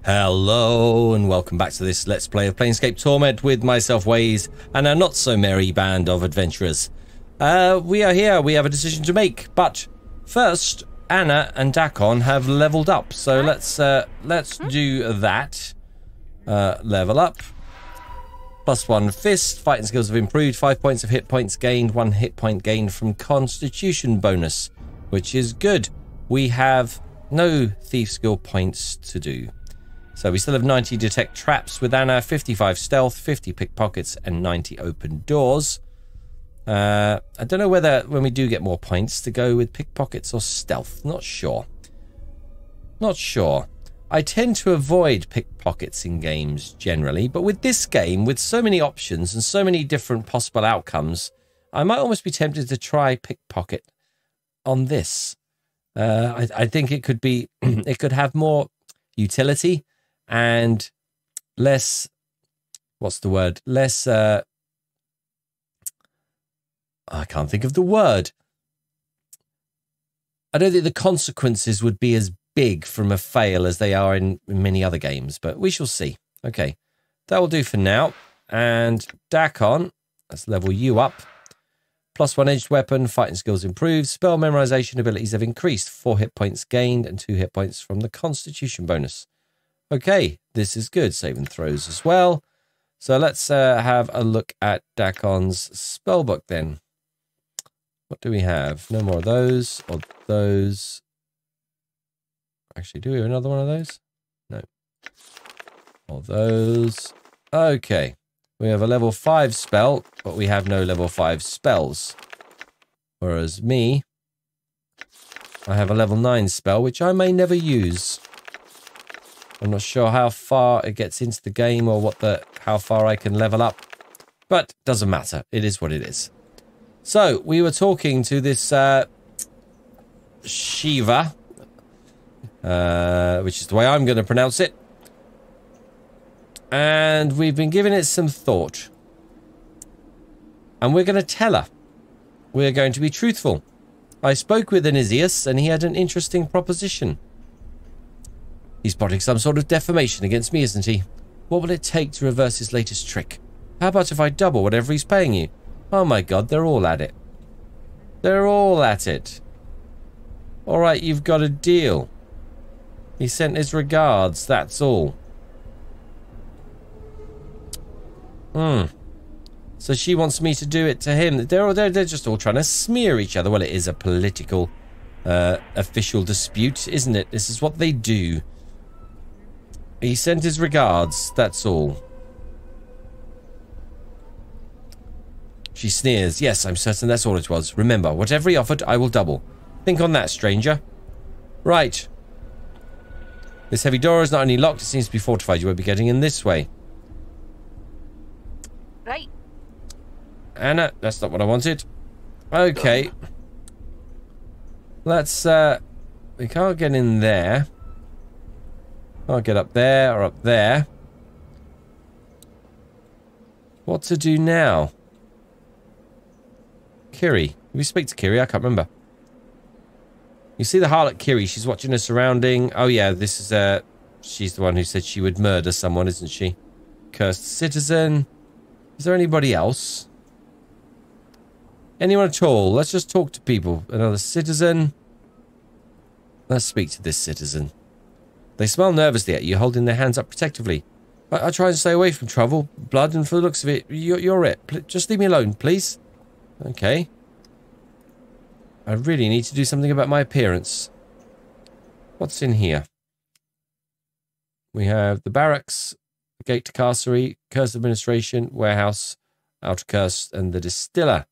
Hello and welcome back to this Let's Play of Planescape Torment with myself, Waze, and a not-so-merry band of adventurers. We are here, we have a decision to make, but first, Anna and Dak'kon have leveled up, so let's do that. Level up. +1 fist, fighting skills have improved, 5 points of hit points gained, 1 hit point gained from constitution bonus, which is good. We have no thief skill points to do. So we still have 90 detect traps with Anna, 55 stealth, 50 pickpockets, and 90 open doors. I don't know whether when we do get more points to go with pickpockets or stealth. Not sure. Not sure. I tend to avoid pickpockets in games generally, but with this game, with so many options and so many different possible outcomes, I might almost be tempted to try pickpocket on this. I think it could be, it could have more utility and less, what's the word? Less, I can't think of the word. I don't think the consequences would be as big from a fail as they are in many other games, but we shall see. Okay, that will do for now. And Dak'kon, let's level you up. +1 edged weapon, fighting skills improved, spell memorization abilities have increased, 4 hit points gained and 2 hit points from the constitution bonus. Okay, this is good. Save and throws as well. So let's have a look at Dak'kon's spellbook then. What do we have? No more of those or those. Actually, do we have another one of those? No. Or those. Okay. We have a level 5 spell, but we have no level 5 spells. Whereas me, I have a level 9 spell, which I may never use. I'm not sure how far it gets into the game or how far I can level up. But doesn't matter. It is what it is. So, we were talking to this Shiva, which is the way I'm going to pronounce it. And we've been giving it some thought. And we're going to tell her. We're going to be truthful. I spoke with Anisius and he had an interesting proposition. He's plotting some sort of defamation against me, isn't he? What will it take to reverse his latest trick? How about if I double whatever he's paying you? Oh my god, they're all at it. They're all at it. Alright, you've got a deal. He sent his regards, that's all. So she wants me to do it to him. They're just all trying to smear each other. Well, it is a political, official dispute, isn't it? This is what they do. He sent his regards, that's all. She sneers. Yes, I'm certain that's all it was. Remember, whatever he offered, I will double. Think on that, stranger. Right. This heavy door is not only locked, it seems to be fortified. You won't be getting in this way. Right. Anna, that's not what I wanted. Okay. Let's, we can't get in there. I'll get up there or up there. What to do now? Kiri. Did we speak to Kiri? I can't remember. You see the harlot Kiri. She's watching her surrounding. Oh yeah, this is she's the one who said she would murder someone, isn't she? Cursed citizen. Is there anybody else? Anyone at all? Let's just talk to people. Another citizen. Let's speak to this citizen. They smile nervously at you, holding their hands up protectively. I try and stay away from trouble, blood, and for the looks of it, you're it. Just leave me alone, please. Okay. I really need to do something about my appearance. What's in here? We have the barracks, the gate to carcery, cursed administration, warehouse, outer curse, and the distiller.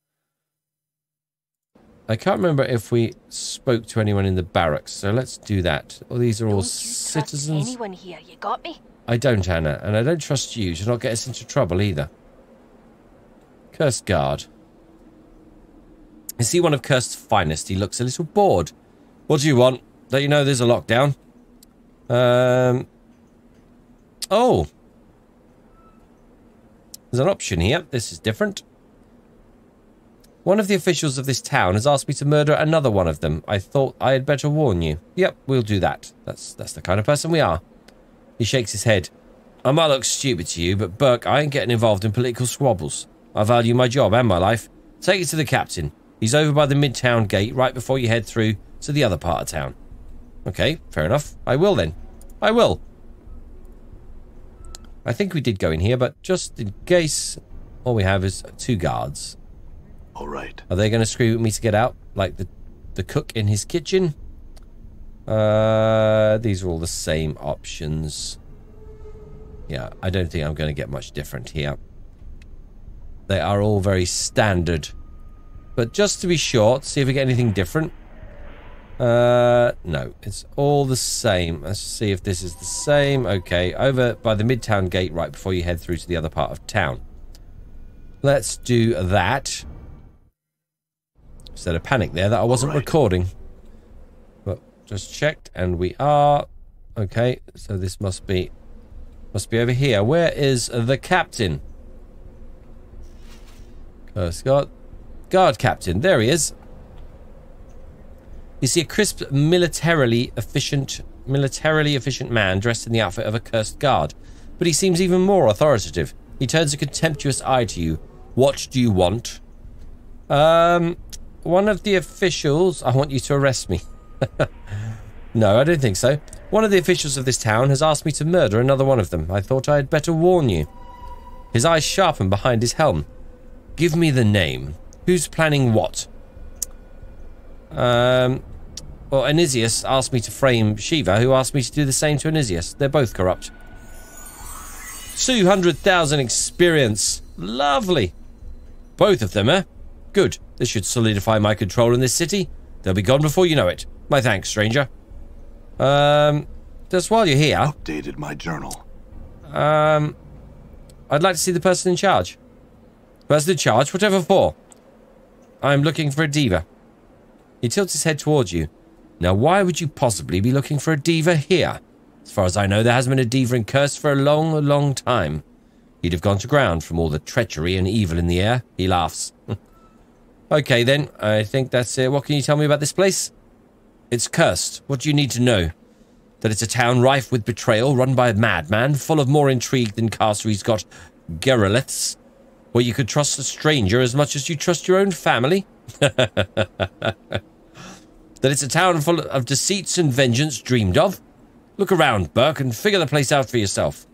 I can't remember if we spoke to anyone in the barracks, so let's do that. Well, these are all citizens. Anyone here? You got me? I don't, Anna, and I don't trust you to not get us into trouble either. Cursed guard. You see one of Cursed's finest. He looks a little bored. What do you want? Don't you know there's a lockdown? Oh. There's an option here. This is different. One of the officials of this town has asked me to murder another one of them. I thought I had better warn you. Yep, we'll do that. That's the kind of person we are. He shakes his head. I might look stupid to you, but Burke, I ain't getting involved in political squabbles. I value my job and my life. Take it to the captain. He's over by the Midtown gate right before you head through to the other part of town. Okay, fair enough. I will then. I will. I think we did go in here, but just in case, all we have is 2 guards. All right. Are they going to scream at me to get out, like the cook in his kitchen? These are all the same options. Yeah, I don't think I'm going to get much different here. They are all very standard. But just to be sure, see if we get anything different. No, it's all the same. Let's see if this is the same. Okay, over by the Midtown gate right before you head through to the other part of town. Let's do that. Instead of panic there that I wasn't recording. But just checked and we are. Okay, so this must be over here. Where is the captain? Guard captain. There he is. You see a crisp, militarily efficient man dressed in the outfit of a cursed guard. But he seems even more authoritative. He turns a contemptuous eye to you. What do you want? One of the officials... I want you to arrest me. No, I don't think so. One of the officials of this town has asked me to murder another one of them. I thought I had better warn you. His eyes sharpen behind his helm. Give me the name. Who's planning what? Well, Anisius asked me to frame Shiva, who asked me to do the same to Anisius. They're both corrupt. 200,000 experience. Lovely. Both of them, eh? Good. This should solidify my control in this city. They'll be gone before you know it. My thanks, stranger. Just while you're here... Updated my journal. I'd like to see the person in charge. Person in charge? Whatever for? I'm looking for a diva. He tilts his head towards you. Now, why would you possibly be looking for a diva here? As far as I know, there hasn't been a diva in Curse for a long, long time. He'd have gone to ground from all the treachery and evil in the air. He laughs. Okay, then. I think that's it. What can you tell me about this place? It's cursed. What do you need to know? That it's a town rife with betrayal, run by a madman, full of more intrigue than Carcery's got Geroliths, where you could trust a stranger as much as you trust your own family? That it's a town full of deceits and vengeance dreamed of? Look around, Burke, and figure the place out for yourself.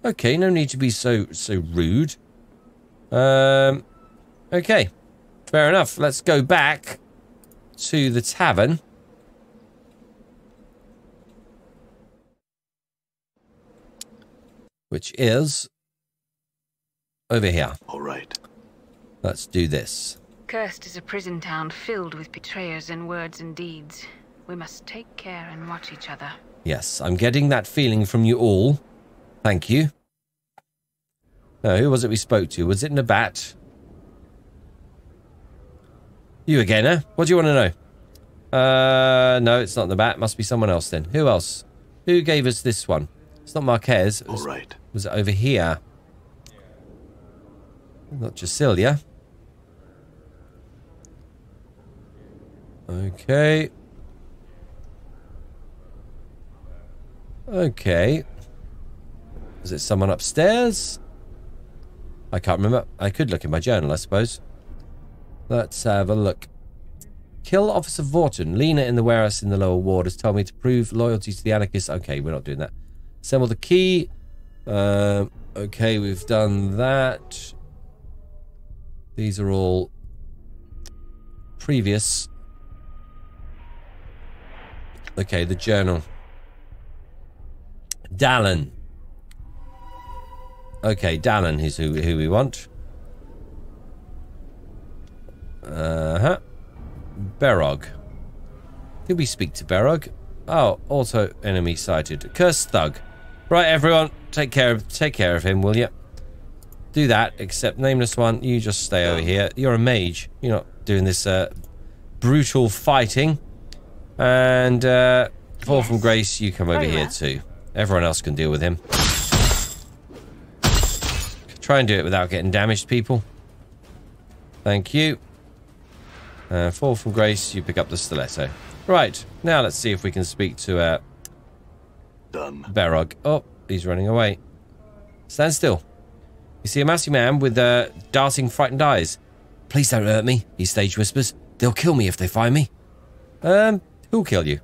Okay, no need to be so rude. Okay. Fair enough. Let's go back to the tavern. Which is over here. All right. Let's do this. Cursed is a prison town filled with betrayers in words and deeds. We must take care and watch each other. Yes, I'm getting that feeling from you all. Thank you. Now, who was it we spoke to? Was it Nabat? You again, eh? What do you want to know? No, it's not Nabat. Must be someone else then. Who else? Who gave us this one? It's not Marquez. All right. Was it over here? Not Jasilia. Okay. Okay. Is it someone upstairs? I can't remember. I could look in my journal, I suppose. Let's have a look. Kill Officer Vorton. Lena in the warehouse in the lower ward has told me to prove loyalty to the anarchists. Okay, we're not doing that. Assemble the key. Okay, we've done that. These are all previous. Okay, the journal. Dallin. Okay, Dallin is who we want. Berog. Did we speak to Berog? Oh, also enemy sighted. Cursed thug. Right, everyone, take care of him, will you? Do that, except Nameless One, you just stay over here. You're a mage. You're not doing this brutal fighting. And Fall from Grace, you come over here too. Everyone else can deal with him. Try and do it without getting damaged, people. Thank you. Fall from Grace, you pick up the stiletto. Right, now let's see if we can speak to Berog. Oh, he's running away. Stand still. You see a mousy man with darting, frightened eyes. Please don't hurt me, he stage whispers. They'll kill me if they find me. Who'll kill you?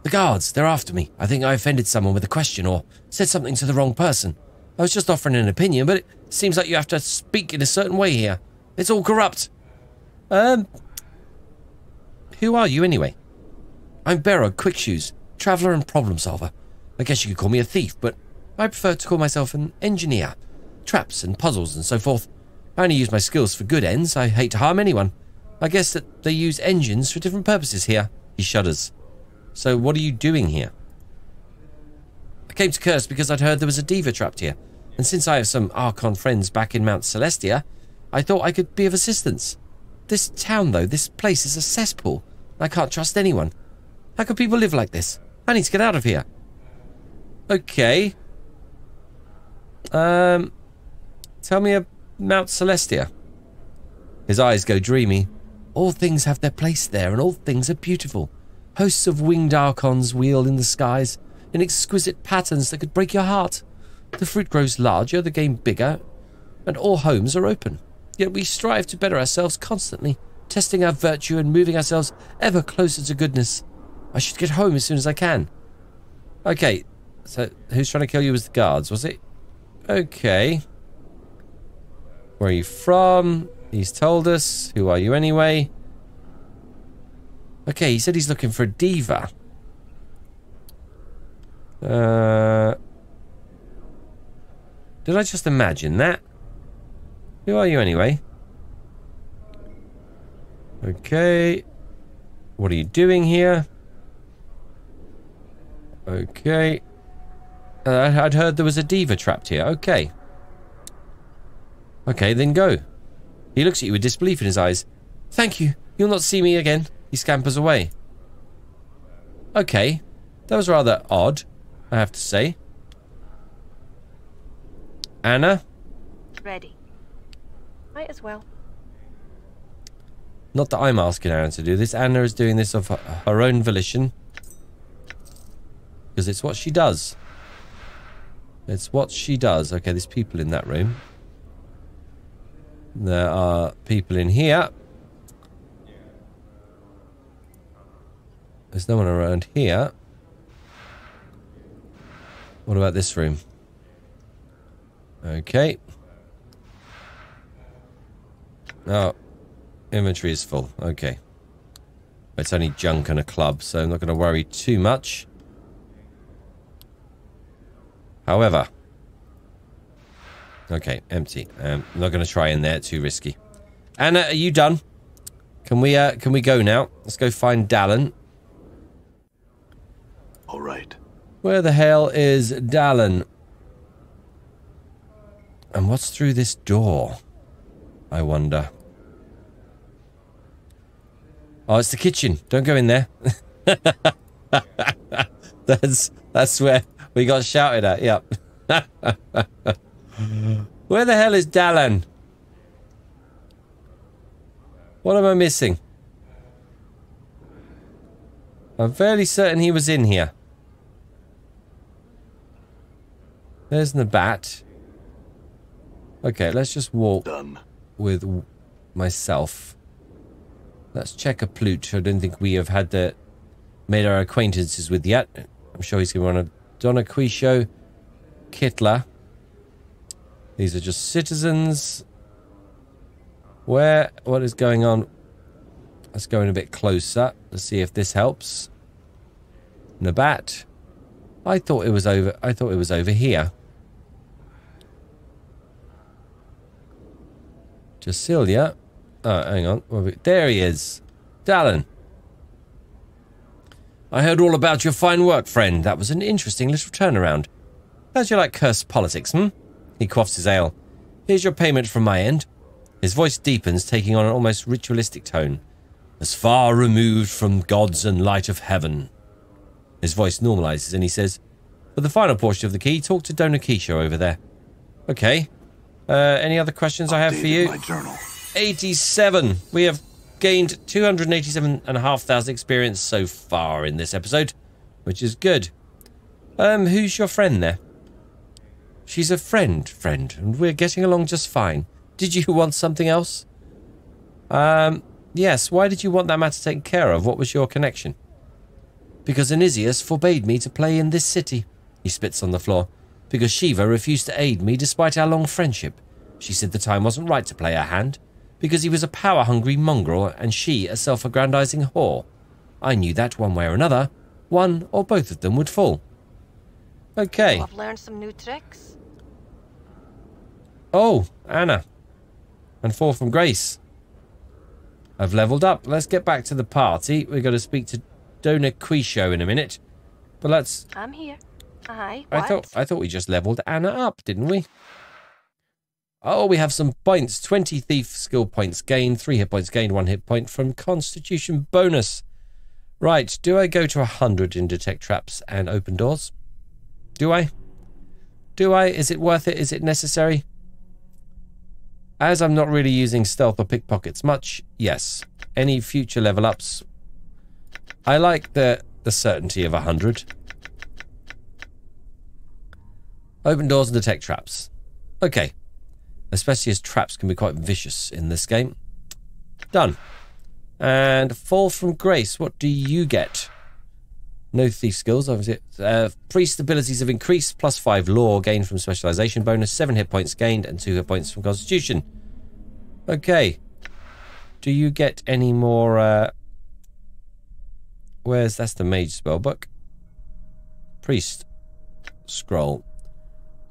The guards, they're after me. I think I offended someone with a question or said something to the wrong person. I was just offering an opinion, but it seems like you have to speak in a certain way here. It's all corrupt. Who are you anyway? I'm Barrow Quickshoes, traveller and problem solver. I guess you could call me a thief, but I prefer to call myself an engineer. Traps and puzzles and so forth. I only use my skills for good ends. I hate to harm anyone. I guess that they use engines for different purposes here. He shudders. So what are you doing here? I came to Curse because I'd heard there was a deva trapped here. And since I have some Archon friends back in Mount Celestia, I thought I could be of assistance. This town, though, this place is a cesspool. I can't trust anyone. How can people live like this? I need to get out of here. Okay. Tell me about Mount Celestia. His eyes go dreamy. All things have their place there, and all things are beautiful. Hosts of winged Archons wheel in the skies, in exquisite patterns that could break your heart. The fruit grows larger, the game bigger, and all homes are open. Yet we strive to better ourselves constantly, testing our virtue and moving ourselves ever closer to goodness. I should get home as soon as I can. Okay, so who's trying to kill you was the guards, was it? Okay. Where are you from? He's told us. Who are you anyway? Okay, he said he's looking for a deva. Did I just imagine that? Who are you anyway? Okay. What are you doing here? Okay. I'd heard there was a deva trapped here. Okay. Okay, then go. He looks at you with disbelief in his eyes. Thank you. You'll not see me again. He scampers away. Okay. That was rather odd, I have to say. Anna? Ready. Might as well. Not that I'm asking Anna to do this. Anna is doing this of her own volition. Because it's what she does. It's what she does. Okay, there's people in that room. There are people in here. There's no one around here. What about this room? Okay. Oh, inventory is full. Okay. It's only junk and a club, so I'm not going to worry too much. However. Okay, empty. I'm not going to try in there. Too risky. Anna, are you done? Can we go now? Let's go find Dallin. All right. Where the hell is Dallin? And what's through this door? I wonder. Oh, it's the kitchen. Don't go in there. That's where we got shouted at. Yep. Where the hell is Dallin? What am I missing? I'm fairly certain he was in here. There's the bat. Okay, let's just walk with myself. Let's check a plute. I don't think we have made our acquaintances with yet. I'm sure he's going to run a Dona Quisho Kittler. These are just citizens. What is going on? Let's go in a bit closer. Let's see if this helps. Nabat. I thought it was over here. Jacilia. Oh, hang on. There he is. Dallin. I heard all about your fine work, friend. That was an interesting little turnaround. How'd you like cursed politics, hmm? He quaffs his ale. Here's your payment from my end. His voice deepens, taking on an almost ritualistic tone. As far removed from gods and light of heaven. His voice normalizes and he says, for the final portion of the key, talk to Dona Quisho over there. Okay. Any other questions I have for you? My journal. 87. We have gained 287,500 experience so far in this episode, which is good. Who's your friend there? She's a friend, and we're getting along just fine. Did you want something else? Yes, why did you want that matter taken care of? What was your connection? Because Anisius forbade me to play in this city. He spits on the floor. Because Shiva refused to aid me despite our long friendship. She said the time wasn't right to play her hand. Because he was a power-hungry mongrel and she a self-aggrandizing whore. I knew that one way or another, one or both of them would fall. Okay. I've learned some new tricks. Oh, Anna. And fall from grace. I've leveled up. Let's get back to the party. We're going to speak to Dona Quisho in a minute. But let's... I'm here. Aye, what? I thought we just leveled Anna up, didn't we? Oh, we have some points. 20 thief skill points gained, 3 hit points gained, 1 hit point from constitution bonus. Right, do I go to 100 in detect traps and open doors? Do I? Is it worth it? Is it necessary? As I'm not really using stealth or pickpockets much, yes. Any future level ups? I like the certainty of 100. Open doors and detect traps. Okay. Especially as traps can be quite vicious in this game. Done. And fall from grace. What do you get? No thief skills, obviously. Priest abilities have increased. +5 lore gained from specialization bonus. 7 hit points gained and 2 hit points from constitution. Okay. Do you get any more... That's the mage spellbook. Priest. Scroll.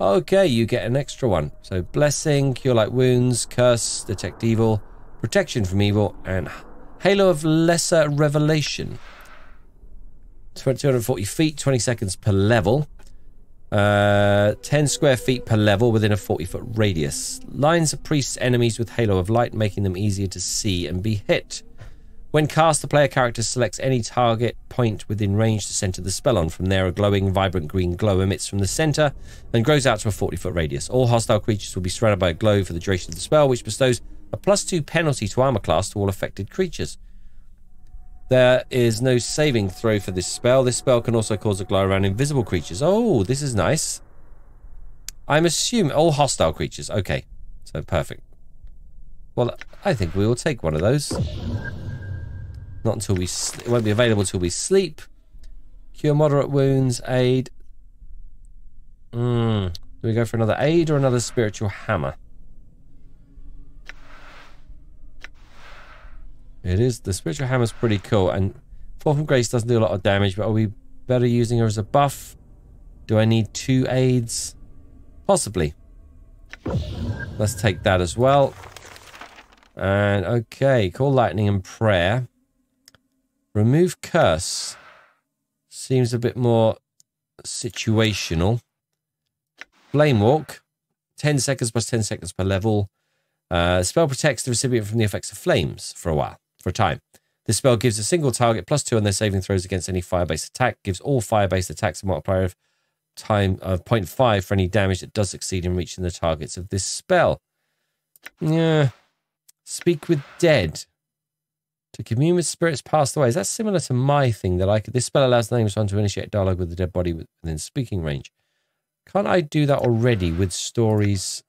Okay, you get an extra one. So blessing, cure light wounds, curse, detect evil, protection from evil, and halo of lesser revelation. 240 feet, 20 seconds per level. 10 square feet per level within a 40-foot radius. Lines of priests' enemies with halo of light, making them easier to see and be hit. When cast, the player character selects any target point within range to center the spell on. From there, a glowing, vibrant green glow emits from the center and grows out to a 40-foot radius. All hostile creatures will be surrounded by a glow for the duration of the spell, which bestows a +2 penalty to armor class to all affected creatures. There is no saving throw for this spell. This spell can also cause a glow around invisible creatures. Oh, this is nice. I'm assuming all hostile creatures. Okay, so perfect. Well, I think we will take one of those. Not until we... It won't be available until we sleep. Cure moderate wounds. Aid. Do we go for another aid or another spiritual hammer? It is. The spiritual hammer's pretty cool. And Fall from Grace doesn't do a lot of damage, but are we better using her as a buff? Do I need 2 aids? Possibly. Let's take that as well. And okay. Call lightning and prayer. Remove curse. Seems a bit more situational. Flame walk. 10 seconds plus 10 seconds per level. Spell protects the recipient from the effects of flames for a time. This spell gives a single target +2 on their saving throws against any fire-based attack. Gives all fire-based attacks a multiplier of time of 0.5 for any damage that does succeed in reaching the targets of this spell. Yeah. Speak with dead. To commune with spirits passed away. Is that similar to my thing that I could... This spell allows the nameless one to initiate dialogue with the dead body within speaking range. Can't I do that already with stories?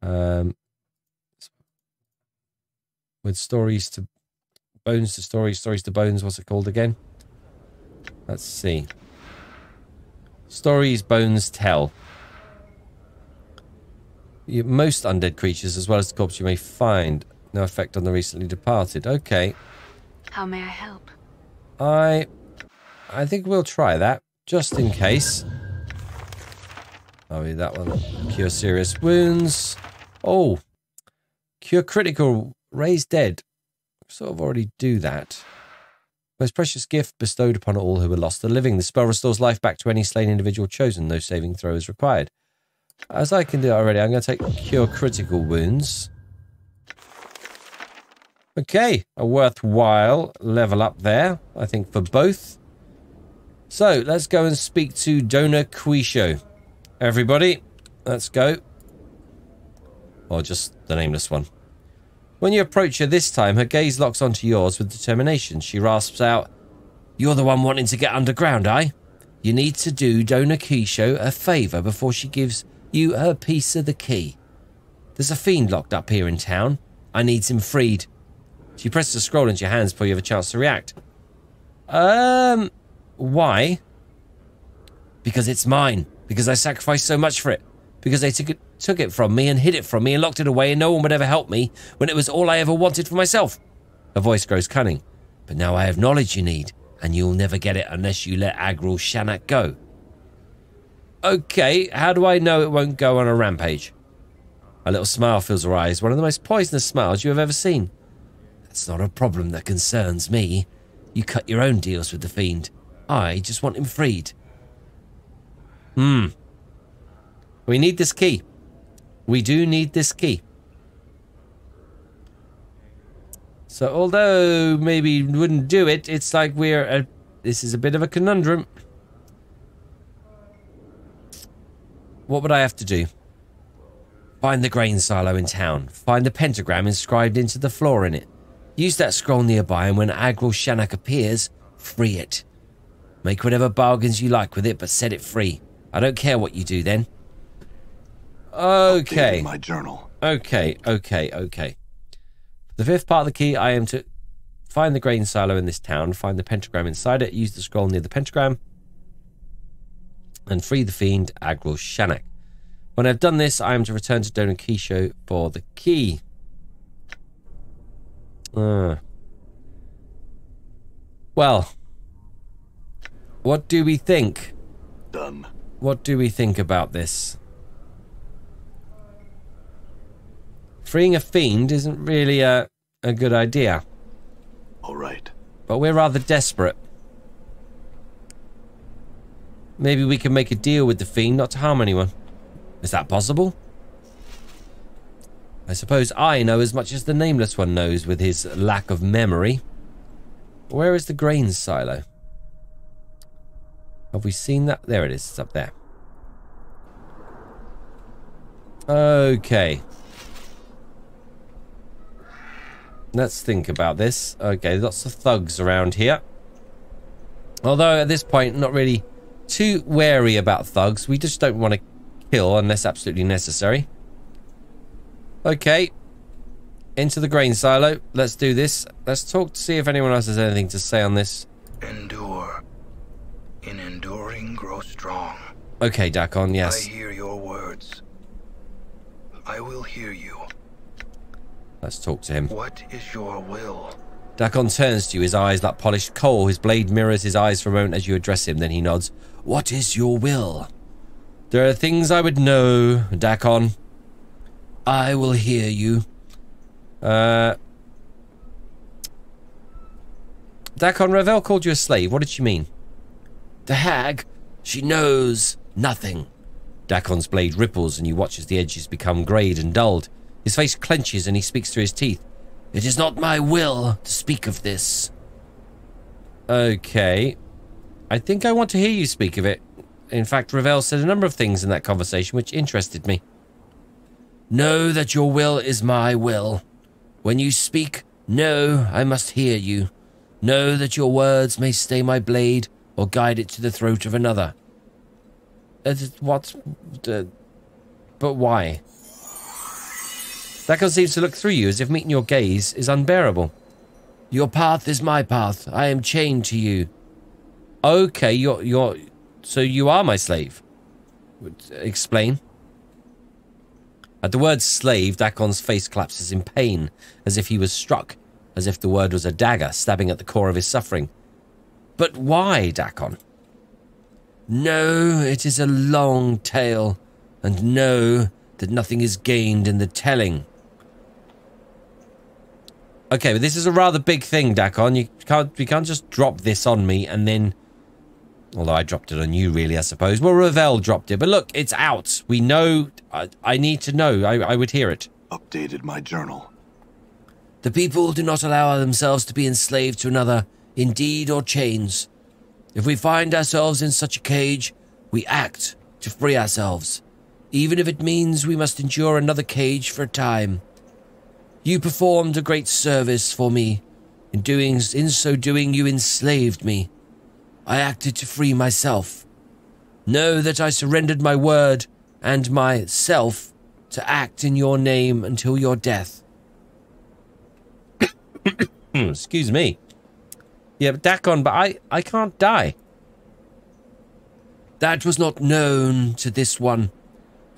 With stories to... Bones to stories, stories to bones. What's it called again? Let's see. Stories bones tell. Most undead creatures, as well as the corpse you may find... No effect on the recently departed. Okay. How may I help? I think we'll try that, just in case. Oh, yeah, that one. Cure serious wounds. Oh. Cure critical. Raise dead. Sort of already do that. Most precious gift bestowed upon all who were lost or living. The spell restores life back to any slain individual chosen. No saving throw is required. As I can do already, I'm going to take cure critical wounds. Okay, a worthwhile level up there, I think, for both. So, let's go and speak to Dona Quisho. Everybody, let's go. Or just the nameless one. When you approach her this time, her gaze locks onto yours with determination. She rasps out, "You're the one wanting to get underground, aye? You need to do Dona Quisho a favour before she gives you her piece of the key. There's a fiend locked up here in town. I need him freed. She presses the scroll into your hands before you have a chance to react. Why? Because it's mine. Because I sacrificed so much for it. Because they took it from me and hid it from me and locked it away and no one would ever help me when it was all I ever wanted for myself. Her voice grows cunning. But now I have knowledge you need, and you'll never get it unless you let Agril Shanak go. Okay, how do I know it won't go on a rampage? A little smile fills her eyes, one of the most poisonous smiles you have ever seen. That's not a problem that concerns me. You cut your own deals with the fiend. I just want him freed. We need this key. We do need this key. So although maybe we wouldn't do it, it's like this is a bit of a conundrum. What would I have to do? Find the grain silo in town. Find the pentagram inscribed into the floor in it. Use that scroll nearby, and when Agril Shanak appears, free it. Make whatever bargains you like with it, but set it free. I don't care what you do then. Okay. Updating my journal. Okay. The fifth part of the key, I am to find the grain silo in this town, find the pentagram inside it, use the scroll near the pentagram, and free the fiend Agril Shanak. When I've done this, I am to return to Dona Quisho for the key. Well, what do we think? Done. What do we think about this? Freeing a fiend isn't really a good idea. All right. But we're rather desperate. Maybe we can make a deal with the fiend not to harm anyone. Is that possible? I suppose I know as much as the Nameless One knows with his lack of memory. Where is the grain silo? Have we seen that? There it is. It's up there. Okay. Let's think about this. Okay, lots of thugs around here. Although at this point, not really too wary about thugs. We just don't want to kill unless absolutely necessary. Okay. Into the grain silo. Let's do this. Let's talk to see if anyone else has anything to say on this. Endure. In enduring, grow strong. Okay, Dak'kon, yes. I hear your words. I will hear you. Let's talk to him. What is your will? Dak'kon turns to you, his eyes like polished coal. His blade mirrors his eyes for a moment as you address him. Then he nods. What is your will? There are things I would know, Dak'kon. I will hear you. Dak'kon, Ravel called you a slave. What did she mean? The hag, she knows nothing. Dak'kon's blade ripples and you watch as the edges become greyed and dulled. His face clenches and he speaks through his teeth. It is not my will to speak of this. Okay. I think I want to hear you speak of it. In fact, Ravel said a number of things in that conversation which interested me. Know that your will is my will. When you speak, know I must hear you. Know that your words may stay my blade or guide it to the throat of another. But why? Dak'kon seems to look through you as if meeting your gaze is unbearable. Your path is my path. I am chained to you. Okay, so you are my slave. Explain. At the word slave, Dak'kon's face collapses in pain, as if he was struck, as if the word was a dagger stabbing at the core of his suffering. But why, Dak'kon? Know it is a long tale, and know that nothing is gained in the telling. Okay, but this is a rather big thing, Dak'kon. You can't just drop this on me and then... Although I dropped it on you, really, I suppose. Well, Ravel dropped it. But look, it's out. We know... I need to know. I would hear it. Updated my journal. The people do not allow themselves to be enslaved to another in deed or chains. If we find ourselves in such a cage, we act to free ourselves, even if it means we must endure another cage for a time. You performed a great service for me. In so doing, you enslaved me. I acted to free myself. Know that I surrendered my word and myself to act in your name until your death. Excuse me. Yeah, but Dak'kon, but I can't die. That was not known to this one.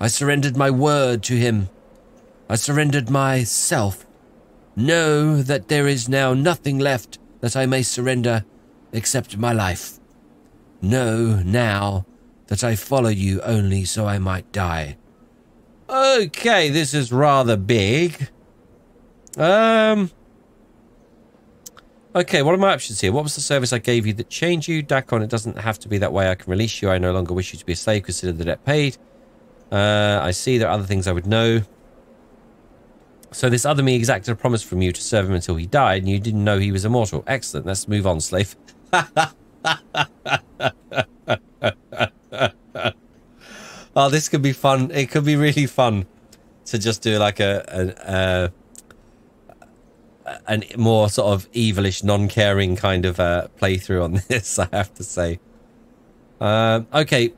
I surrendered my word to him. I surrendered myself. Know that there is now nothing left that I may surrender except my life. Know now that I follow you only so I might die. Okay, this is rather big. Okay, what are my options here? What was the service I gave you that changed you? Dak'kon, it doesn't have to be that way. I can release you. I no longer wish you to be a slave. Consider the debt paid. I see there are other things I would know. So this other me exacted a promise from you to serve him until he died, and you didn't know he was immortal. Excellent. Let's move on, slave. Oh, this could be fun. It could be really fun to just do like a more sort of evilish, non-caring kind of playthrough on this, I have to say. Okay.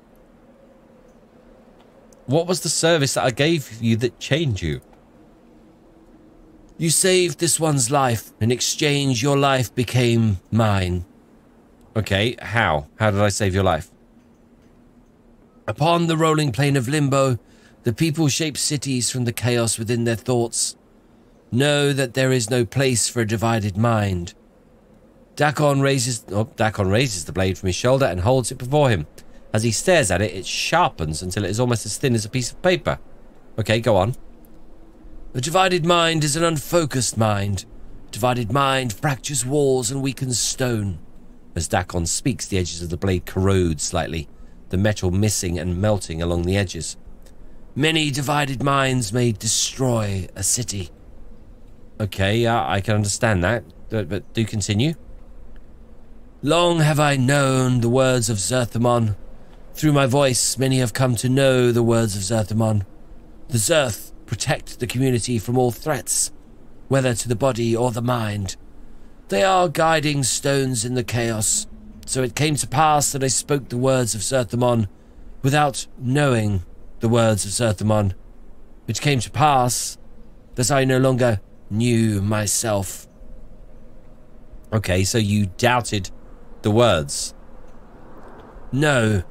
What was the service that I gave you that changed you? You saved this one's life. In exchange, your life became mine. Okay, how? How did I save your life? Upon the rolling plane of limbo, the people shape cities from the chaos within their thoughts. Know that there is no place for a divided mind. Dak'kon raises the blade from his shoulder and holds it before him. As he stares at it, it sharpens until it is almost as thin as a piece of paper. Okay, go on. A divided mind is an unfocused mind. A divided mind fractures walls and weakens stone. As Dak'kon speaks, the edges of the blade corrode slightly, the metal missing and melting along the edges. Many divided minds may destroy a city. Okay, I can understand that, but do continue. Long have I known the words of Zerthamon. Through my voice, many have come to know the words of Zerthamon. The Zerth protect the community from all threats, whether to the body or the mind. They are guiding stones in the chaos. So it came to pass that I spoke the words of Zerthamon without knowing the words of Zerthamon. It came to pass that I no longer knew myself. Okay, so you doubted the words. No.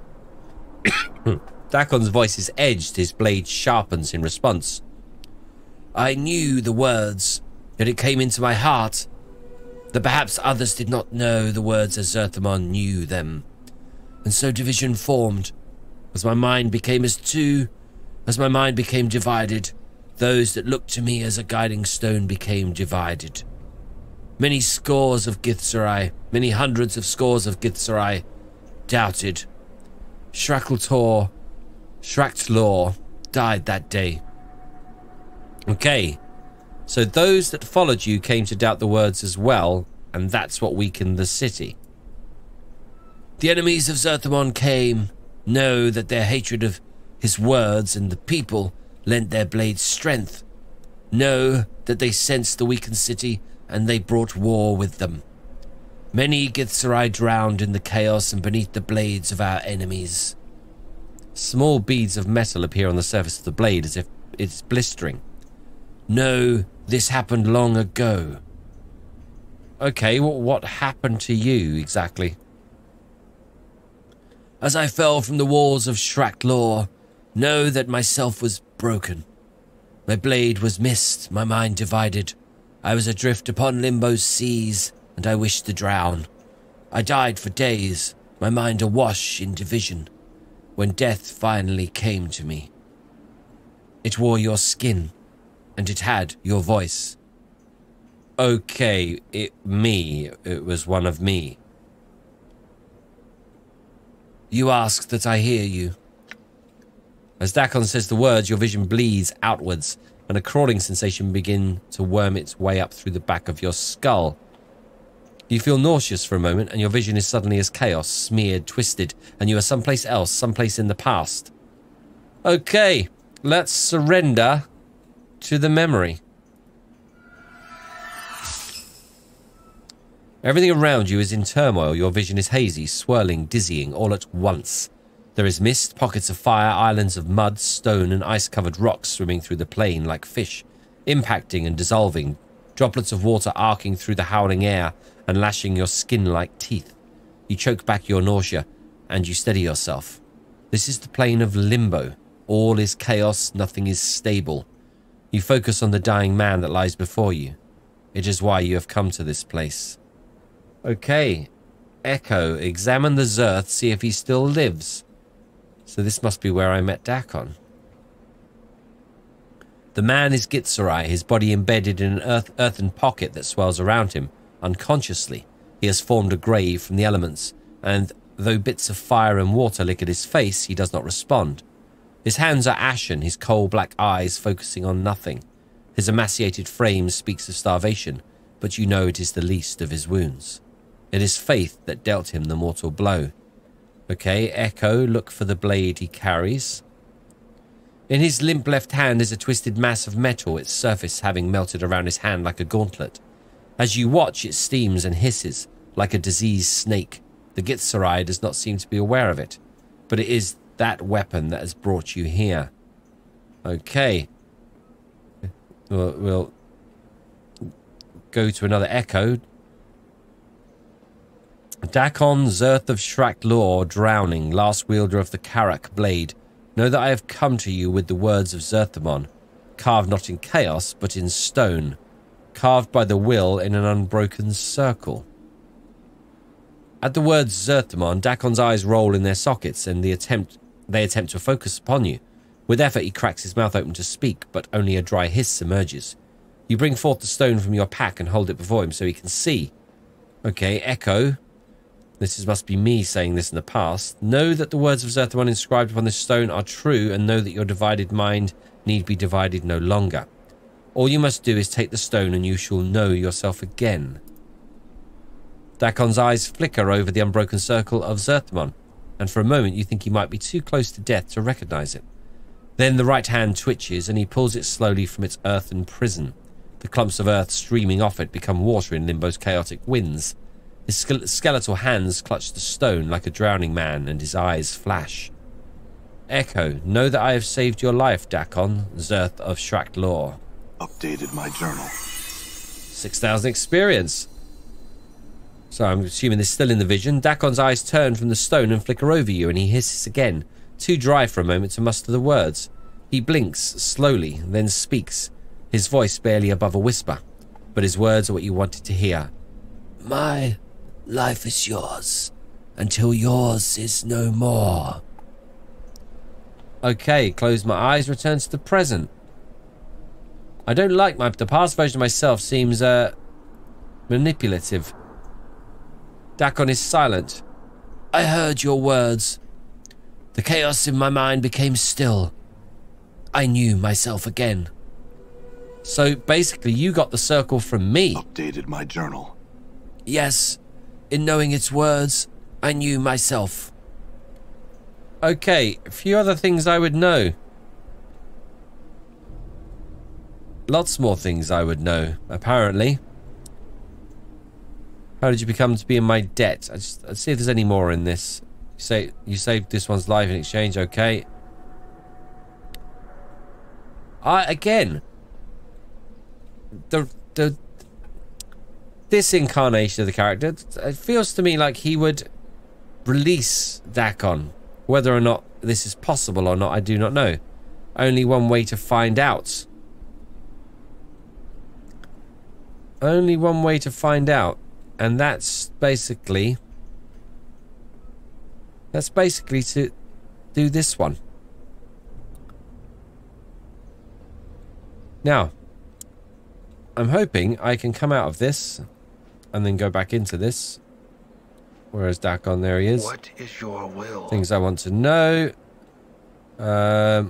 Dak'kon's voice is edged, his blade sharpens in response. I knew the words, yet it came into my heart that perhaps others did not know the words as Zerthamon knew them. And so division formed. As my mind became divided, those that looked to me as a guiding stone became divided. Many scores of Githzerai, many hundreds of scores of Githzerai doubted. Shrakltor died that day. Okay, so those that followed you came to doubt the words as well, and that's what weakened the city. The enemies of Zerthamon came, know that their hatred of his words and the people lent their blades strength. Know that they sensed the weakened city, and they brought war with them. Many Githzerai drowned in the chaos and beneath the blades of our enemies. Small beads of metal appear on the surface of the blade as if it's blistering. No, this happened long ago. Okay, what happened to you exactly? As I fell from the walls of Shrakltor, know that myself was broken. My blade was missed, my mind divided. I was adrift upon Limbo's seas, and I wished to drown. I died for days, my mind awash in division, when death finally came to me. It wore your skin, and it had your voice. Okay, it was one of me. You ask that I hear you. As Dak'kon says the words, your vision bleeds outwards, and a crawling sensation begins to worm its way up through the back of your skull. You feel nauseous for a moment, and your vision is suddenly as chaos, smeared, twisted, and you are someplace else, someplace in the past. Okay, let's surrender to the memory. Everything around you is in turmoil. Your vision is hazy, swirling, dizzying, all at once. There is mist, pockets of fire, islands of mud, stone, and ice-covered rocks swimming through the plain like fish, impacting and dissolving, droplets of water arcing through the howling air and lashing your skin like teeth. You choke back your nausea, and you steady yourself. This is the plane of limbo. All is chaos, nothing is stable. You focus on the dying man that lies before you. It is why you have come to this place. Okay. Echo, examine the Zerth, see if he still lives. So this must be where I met Dak'kon. The man is Gitzerai, his body embedded in an earthen pocket that swells around him. Unconsciously, he has formed a grave from the elements, and though bits of fire and water lick at his face, he does not respond. His hands are ashen, his coal-black eyes focusing on nothing. His emaciated frame speaks of starvation, but you know it is the least of his wounds. It is faith that dealt him the mortal blow. Okay, Echo, look for the blade he carries. In his limp left hand is a twisted mass of metal, its surface having melted around his hand like a gauntlet. As you watch, it steams and hisses, like a diseased snake. The Gitzerai does not seem to be aware of it, but it is that weapon that has brought you here. Okay. We'll go to another Echo. Dak'kon, Zerth of Shrak-Lor, drowning, last wielder of the Karak blade. Know that I have come to you with the words of Zerthimon, carved not in chaos, but in stone, carved by the will in an unbroken circle. At the words Zerthimon, Dak'kon's eyes roll in their sockets, and they attempt to focus upon you. With effort, he cracks his mouth open to speak, but only a dry hiss emerges. You bring forth the stone from your pack and hold it before him so he can see. Okay, Echo. Must be me saying this in the past. Know that the words of Zerthimon inscribed upon this stone are true, and know that your divided mind need be divided no longer. All you must do is take the stone, and you shall know yourself again. Dak'kon's eyes flicker over the unbroken circle of Zerthimon, and for a moment you think he might be too close to death to recognize it. Then the right hand twitches, and he pulls it slowly from its earthen prison. The clumps of earth streaming off it become water in Limbo's chaotic winds. His skeletal hands clutch the stone like a drowning man, and his eyes flash. Echo, know that I have saved your life, Dak'kon, Zerth of Shrak-Lor. Updated my journal. 6,000 experience. So I'm assuming this is still in the vision. Dak'kon's eyes turn from the stone and flicker over you, and he hisses again, too dry for a moment to muster the words. He blinks slowly, then speaks, his voice barely above a whisper, but his words are what you wanted to hear. My life is yours, until yours is no more. Okay, close my eyes, return to the present. I don't like the past version of myself seems manipulative. Dak'kon is silent. I heard your words. The chaos in my mind became still. I knew myself again. So basically you got the circle from me. Updated my journal. Yes, in knowing its words, I knew myself. Okay, a few other things I would know. Lots more things I would know, apparently. How did you become to be in my debt? Let's see if there's any more in this. You saved this one's life in exchange, okay. Again, this incarnation of the character, it feels to me like he would release Dak'kon. Whether or not this is possible or not, I do not know. Only one way to find out. Only one way to find out. And that's basically to do this one. Now, I'm hoping I can come out of this and then go back into this. Where's Dak'kon? There he is. What is your will? Things I want to know. How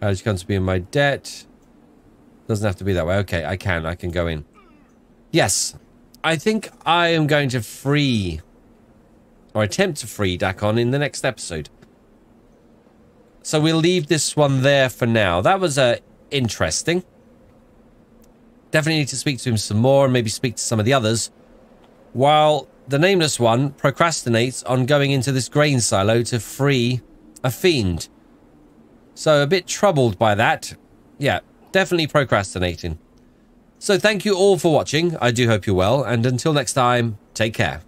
did you come to be in my debt? Doesn't have to be that way. Okay, I can go in. Yes, I think I am going to free, or attempt to free Dak'kon in the next episode. So we'll leave this one there for now. That was interesting. Definitely need to speak to him some more and maybe speak to some of the others. While the nameless one procrastinates on going into this grain silo to free a fiend. So a bit troubled by that. Yeah, definitely procrastinating. So thank you all for watching. I do hope you're well, and until next time, take care.